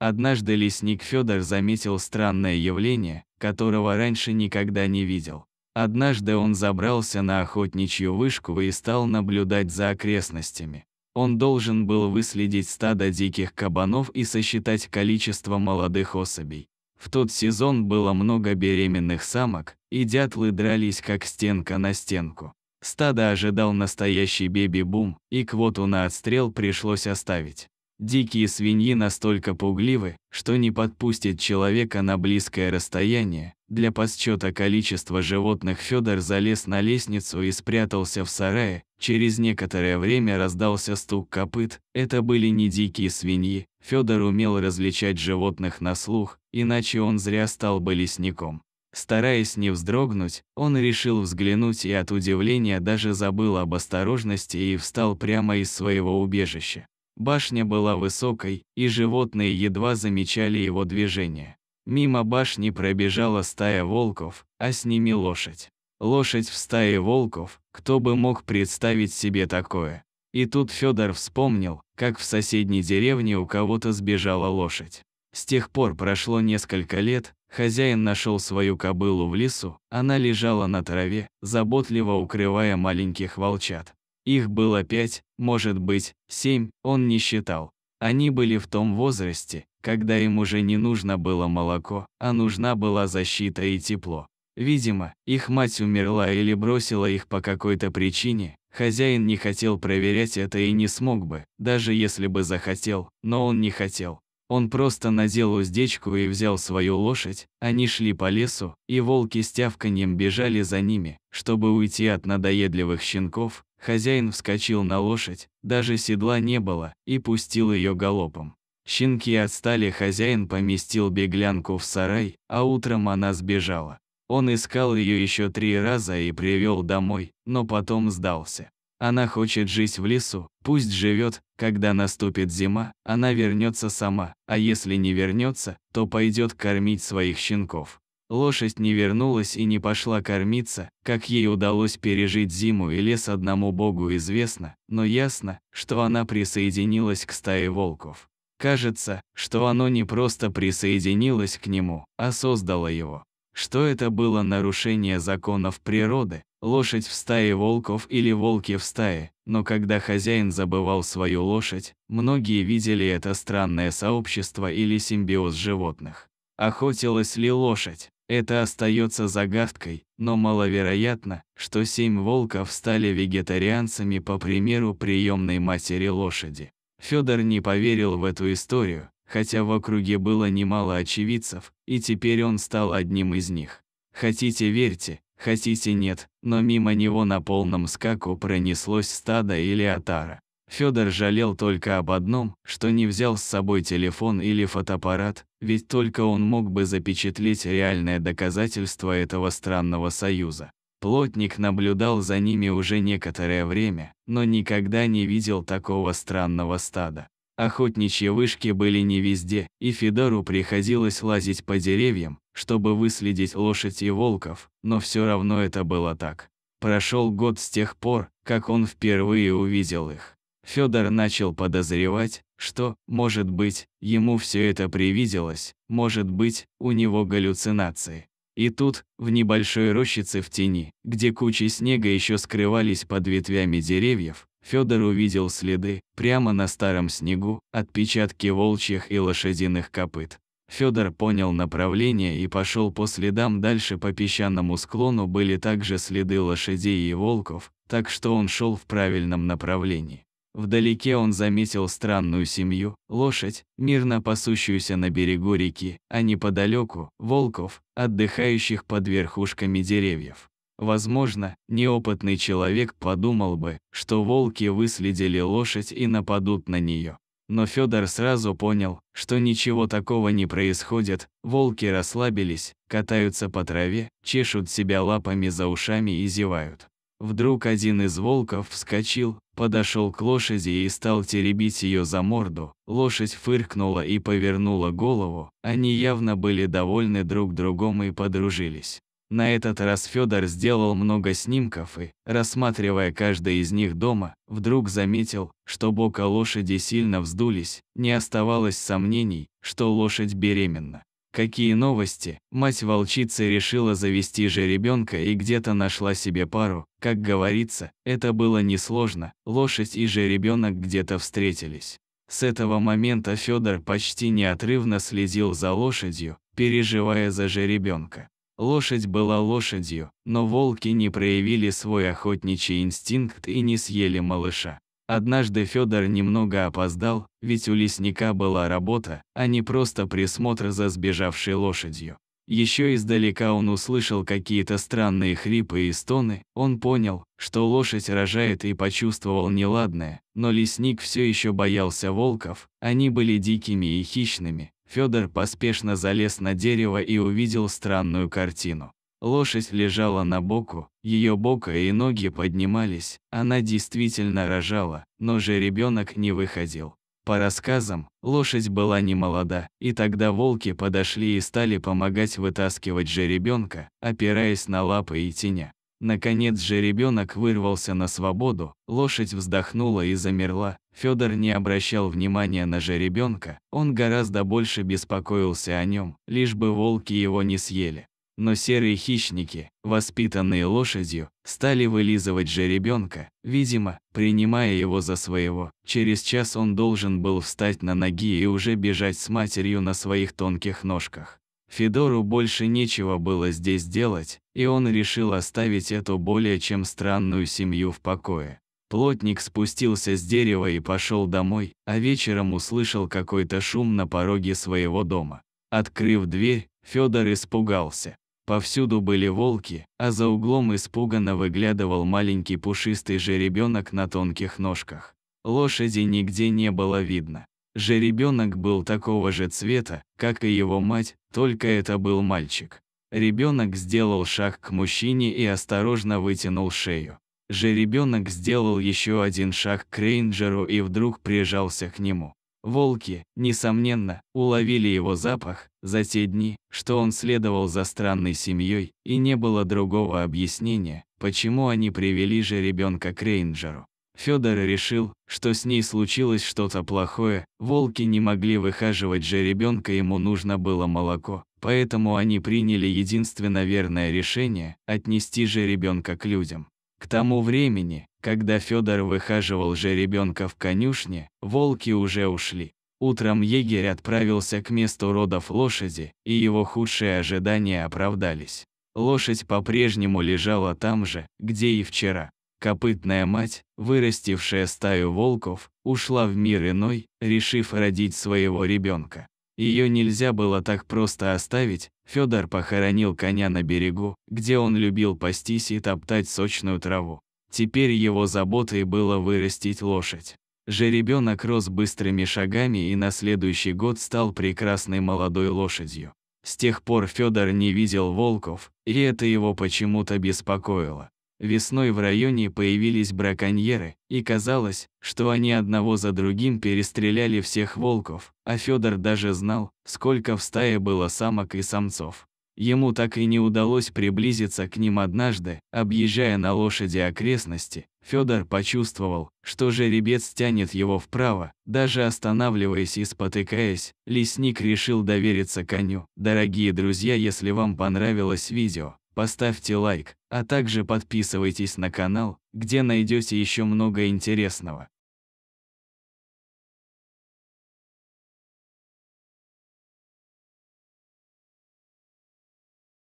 Однажды лесник Федор заметил странное явление, которого раньше никогда не видел. Однажды он забрался на охотничью вышку и стал наблюдать за окрестностями. Он должен был выследить стадо диких кабанов и сосчитать количество молодых особей. В тот сезон было много беременных самок, и дятлы дрались как стенка на стенку. Стадо ожидал настоящий беби-бум, и квоту на отстрел пришлось оставить. Дикие свиньи настолько пугливы, что не подпустят человека на близкое расстояние. Для подсчета количества животных Федор залез на лестницу и спрятался в сарае. Через некоторое время раздался стук копыт. Это были не дикие свиньи. Федор умел различать животных на слух, иначе он зря стал бы лесником. Стараясь не вздрогнуть, он решил взглянуть и от удивления даже забыл об осторожности и встал прямо из своего убежища. Башня была высокой, и животные едва замечали его движение. Мимо башни пробежала стая волков, а с ними лошадь. Лошадь в стае волков, кто бы мог представить себе такое? И тут Федор вспомнил, как в соседней деревне у кого-то сбежала лошадь. С тех пор прошло несколько лет, хозяин нашел свою кобылу в лесу, она лежала на траве, заботливо укрывая маленьких волчат. Их было 5, может быть, 7, он не считал. Они были в том возрасте, когда им уже не нужно было молоко, а нужна была защита и тепло. Видимо, их мать умерла или бросила их по какой-то причине. Хозяин не хотел проверять это и не смог бы, даже если бы захотел, но он не хотел. Он просто надел уздечку и взял свою лошадь. Они шли по лесу, и волки с тявканьем бежали за ними, чтобы уйти от надоедливых щенков. Хозяин вскочил на лошадь, даже седла не было, и пустил ее галопом. Щенки отстали, хозяин поместил беглянку в сарай, а утром она сбежала. Он искал ее еще 3 раза и привел домой, но потом сдался. Она хочет жить в лесу, пусть живет, когда наступит зима, она вернется сама, а если не вернется, то пойдет кормить своих щенков. Лошадь не вернулась и не пошла кормиться, как ей удалось пережить зиму и лес одному Богу известно, но ясно, что она присоединилась к стае волков. Кажется, что оно не просто присоединилось к нему, а создало его. Что это было нарушение законов природы, лошадь в стае волков или волки в стае, но когда хозяин забывал свою лошадь, многие видели это странное сообщество или симбиоз животных. Охотилась ли лошадь? Это остается загадкой, но маловероятно, что 7 волков стали вегетарианцами по примеру приемной матери лошади. Федор не поверил в эту историю, хотя в округе было немало очевидцев, и теперь он стал одним из них. Хотите верьте, хотите нет, но мимо него на полном скаку пронеслось стадо или отара. Федор жалел только об одном, что не взял с собой телефон или фотоаппарат, ведь только он мог бы запечатлеть реальное доказательство этого странного союза. Плотник наблюдал за ними уже некоторое время, но никогда не видел такого странного стада. Охотничьи вышки были не везде, и Федору приходилось лазить по деревьям, чтобы выследить лошадь и волков, но все равно это было так. Прошел год с тех пор, как он впервые увидел их. Федор начал подозревать, что, может быть, ему все это привиделось, может быть, у него галлюцинации. И тут, в небольшой рощице в тени, где кучи снега еще скрывались под ветвями деревьев, Федор увидел следы, прямо на старом снегу, отпечатки волчьих и лошадиных копыт. Федор понял направление и пошел по следам дальше. По песчаному склону были также следы лошадей и волков, так что он шел в правильном направлении. Вдалеке он заметил странную семью, лошадь, мирно пасущуюся на берегу реки, а неподалеку – волков, отдыхающих под верхушками деревьев. Возможно, неопытный человек подумал бы, что волки выследили лошадь и нападут на нее. Но Федор сразу понял, что ничего такого не происходит, волки расслабились, катаются по траве, чешут себя лапами за ушами и зевают. Вдруг один из волков вскочил, подошел к лошади и стал теребить ее за морду. Лошадь фыркнула и повернула голову, они явно были довольны друг другом и подружились. На этот раз Федор сделал много снимков и, рассматривая каждый из них дома, вдруг заметил, что бока лошади сильно вздулись, не оставалось сомнений, что лошадь беременна. Какие новости? Мать волчицы решила завести жеребенка и где-то нашла себе пару. Как говорится, это было несложно, лошадь и жеребенок где-то встретились. С этого момента Федор почти неотрывно следил за лошадью, переживая за жеребенка. Лошадь была лошадью, но волки не проявили свой охотничий инстинкт и не съели малыша. Однажды Федор немного опоздал, ведь у лесника была работа, а не просто присмотр за сбежавшей лошадью. Еще издалека он услышал какие-то странные хрипы и стоны, он понял, что лошадь рожает и почувствовал неладное, но лесник все еще боялся волков, они были дикими и хищными. Федор поспешно залез на дерево и увидел странную картину. Лошадь лежала на боку, ее бока и ноги поднимались, она действительно рожала, но жеребенок не выходил. По рассказам, лошадь была не молода, и тогда волки подошли и стали помогать вытаскивать жеребенка, опираясь на лапы и теня. Наконец жеребенок вырвался на свободу, лошадь вздохнула и замерла. Федор не обращал внимания на жеребенка, он гораздо больше беспокоился о нем, лишь бы волки его не съели. Но серые хищники, воспитанные лошадью, стали вылизывать жеребенка, видимо, принимая его за своего. Через час он должен был встать на ноги и уже бежать с матерью на своих тонких ножках. Федору больше нечего было здесь делать, и он решил оставить эту более чем странную семью в покое. Плотник спустился с дерева и пошел домой, а вечером услышал какой-то шум на пороге своего дома. Открыв дверь, Федор испугался. Повсюду были волки, а за углом испуганно выглядывал маленький пушистый жеребенок на тонких ножках. Лошади нигде не было видно. Жеребенок был такого же цвета, как и его мать, только это был мальчик. Ребенок сделал шаг к мужчине и осторожно вытянул шею. Жеребенок сделал еще один шаг к рейнджеру и вдруг прижался к нему. Волки, несомненно, уловили его запах за те дни, что он следовал за странной семьей, и не было другого объяснения, почему они привели жеребенка к рейнджеру. Федор решил, что с ней случилось что-то плохое, волки не могли выхаживать жеребенка, ему нужно было молоко, поэтому они приняли единственно верное решение – отнести жеребенка к людям. К тому времени, когда Федор выхаживал жеребенка в конюшне, волки уже ушли. Утром егерь отправился к месту родов лошади, и его худшие ожидания оправдались. Лошадь по-прежнему лежала там же, где и вчера. Копытная мать, вырастившая стаю волков, ушла в мир иной, решив родить своего ребенка. Ее нельзя было так просто оставить. Федор похоронил коня на берегу, где он любил пастись и топтать сочную траву. Теперь его заботой было вырастить лошадь. Жеребенок рос быстрыми шагами и на следующий год стал прекрасной молодой лошадью. С тех пор Федор не видел волков, и это его почему-то беспокоило. Весной в районе появились браконьеры, и казалось, что они одного за другим перестреляли всех волков, а Федор даже знал, сколько в стае было самок и самцов. Ему так и не удалось приблизиться к ним. Однажды, объезжая на лошади окрестности, Федор почувствовал, что жеребец тянет его вправо, даже останавливаясь и спотыкаясь, лесник решил довериться коню. Дорогие друзья, если вам понравилось видео, поставьте лайк, а также подписывайтесь на канал, где найдете еще много интересного.